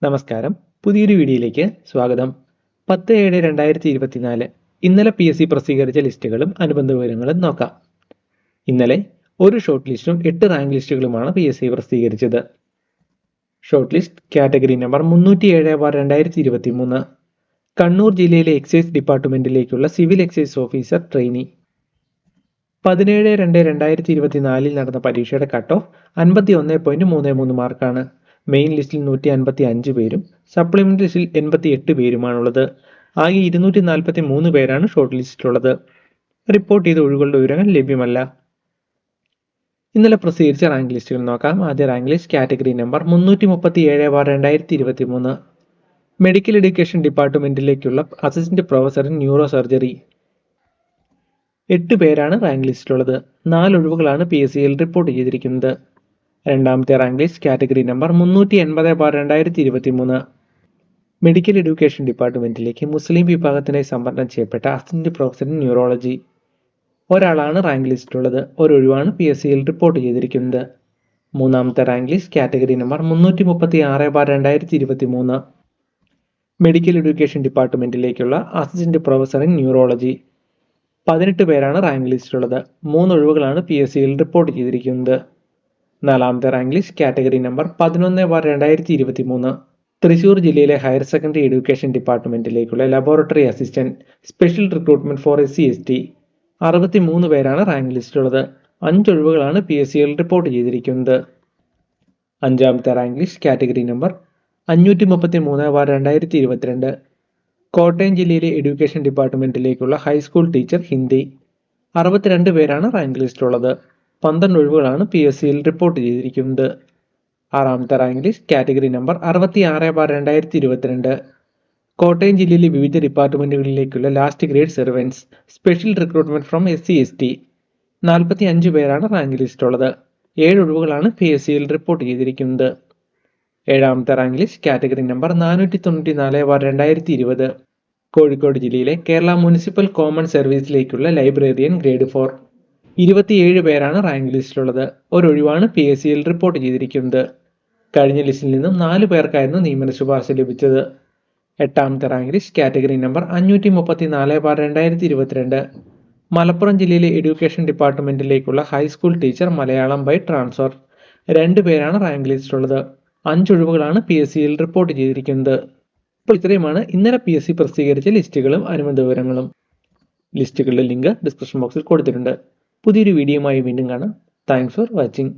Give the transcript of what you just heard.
നമസ്കാരം, പുതിയൊരു വീഡിയോയിലേക്ക് സ്വാഗതം. 10/7/2024 ഇന്നലെ PSC പ്രസിദ്ധീകരിച്ച ലിസ്റ്റുകളും അനുബന്ധ വിവരങ്ങളും നോക്കാം. ഇന്നലെ ഒരു ഷോർട്ട് ലിസ്റ്റും 8 റാങ്ക് ലിസ്റ്റുകളുമാണ് PSC പ്രസിദ്ധീകരിച്ചത്. Short list category number 307/2023 Kannur ജില്ലയിലെ എക്സൈസ് ഡിപ്പാർട്ട്മെന്റിലേക്കുള്ള സിവിൽ എക്സൈസ് ഓഫീസർ ട്രെയിനി. 17/2/2024 നടന്ന പരീക്ഷയുടെ കട്ട് ഓഫ് 51.33 മാർക്കാണ്. മെയിൻ ലിസ്റ്റിൽ 155 പേരും സപ്ലിമെന്ററി ലിസ്റ്റിൽ 88 പേരുമാണുള്ളത്. ആകെ 243 പേരാണ് ഷോർട്ട് ലിസ്റ്റിലുള്ളത്. റിപ്പോർട്ട് ചെയ്ത ഒഴിവുകളുടെ വിവരങ്ങൾ ലഭ്യമല്ല. ഇന്നലെ പ്രസിദ്ധീകരിച്ച റാങ്ക് ലിസ്റ്റുകൾ നോക്കാം. ആദ്യ rank list category number 337/2023 medical education ഡിപ്പാർട്ട്മെന്റിലേക്കുള്ള assistant professor in neuro surgery. 8 പേരാണ് റാങ്ക് ലിസ്റ്റിലുള്ളത്. 4 ഒഴിവുകളാണ് PSCയിൽ റിപ്പോർട്ട് ചെയ്തിരിക്കുന്നത്. രണ്ടാമത്തെ rank list category number 380/2023 medical education ഡിപ്പാർട്ട്മെന്റിലേക്ക് മുസ്ലിം വിഭാഗത്തിനായി സംവരണം ചെയ്യപ്പെട്ട അസിസ്റ്റന്റ് പ്രൊഫസർ ഇൻ ന്യൂറോളജി. ഒരാളാണ് റാങ്ക് ലിസ്റ്റിലുള്ളത്. ഒരൊഴിവാണ് PSCയിൽ റിപ്പോർട്ട് ചെയ്തിരിക്കുന്നത്. മൂന്നാമത്തെ rank list category number 336/2023 medical education ഡിപ്പാർട്ട്മെന്റിലേക്കുള്ള അസിസ്റ്റന്റ് പ്രൊഫസർ ഇൻ ന്യൂറോളജി. 18 പേരാണ് റാങ്ക് ലിസ്റ്റിലുള്ളത്. 3 ഒഴിവുകളാണ് PSCയിൽ റിപ്പോർട്ട് ചെയ്തിരിക്കുന്നത്. നാലാമത്തെ rank list category number 11/2023 Thrissur ജില്ലയിലെ ഹയർ സെക്കൻഡറി എഡ്യൂക്കേഷൻ ഡിപ്പാർട്ട്മെന്റിലേക്കുള്ള laboratory assistant special recruitment for SC/ST. 63 പേരാണ് റാങ്ക് ലിസ്റ്റിലുള്ളത്. 5 ഒഴിവുകളാണ് PSCയിൽ റിപ്പോർട്ട് ചെയ്തിരിക്കുന്നത്. അഞ്ചാമത്തെ rank list category number 533/2022 Kottayam ജില്ലയിലെ എഡ്യൂക്കേഷൻ ഡിപ്പാർട്ട്മെന്റിലേക്കുള്ള ഹൈസ്കൂൾ ടീച്ചർ ഹിന്ദി. 62 പേരാണ് റാങ്ക് ലിസ്റ്റിലുള്ളത്. 12 ഒഴിവുകളാണ് PSCയിൽ റിപ്പോർട്ട് ചെയ്തിരിക്കുന്നത്. ആറാമത്തെ rank list category number 66/2022 Kottayam ജില്ലയിലെ വിവിധ ഡിപ്പാർട്ട്മെന്റുകളിലേക്കുള്ള last grade servants special recruitment from SC/ST. 45 പേരാണ് റാങ്ക് ലിസ്റ്റിലുള്ളത്. 7 ഒഴിവുകളാണ് PSCയിൽ റിപ്പോർട്ട് ചെയ്തിരിക്കുന്നത്. ഏഴാമത്തെ rank list category number 494/2020 Kozhikode ജില്ലയിലെ കേരള മുനിസിപ്പൽ കോമൺ സർവീസിലേക്കുള്ള ലൈബ്രറിയൻ ഗ്രേഡ് 4. 27 പേരാണ് റാങ്ക് ലിസ്റ്റിലുള്ളത്. ഒരൊഴിവാണ് PSCയിൽ റിപ്പോർട്ട് ചെയ്തിരിക്കുന്നത്. കഴിഞ്ഞ ലിസ്റ്റിൽ നിന്നും 4 പേർക്കായിരുന്നു നിയമന ശുപാർശ ലഭിച്ചത്. എട്ടാമത്തെ rank list category number 534/2022 Malappuram ജില്ലയിലെ എഡ്യൂക്കേഷൻ ഡിപ്പാർട്ട്മെന്റിലേക്കുള്ള high school teacher Malayalam by transfer. 2 പേരാണ് റാങ്ക് ലിസ്റ്റിലുള്ളത്. 5 ഒഴിവുകളാണ് PSCയിൽ റിപ്പോർട്ട് ചെയ്തിരിക്കുന്നത്. ഇപ്പോൾ ഇത്രയുമാണ് ഇന്നലെ PSC പ്രസിദ്ധീകരിച്ച ലിസ്റ്റുകളും അനുബന്ധ വിവരങ്ങളും. ലിസ്റ്റുകളുടെ ലിങ്ക് ഡിസ്ക്രിപ്ഷൻ ബോക്സിൽ കൊടുത്തിട്ടുണ്ട്. പുതിയൊരു വീഡിയോയുമായി വീണ്ടും കാണാം. Thanks for watching.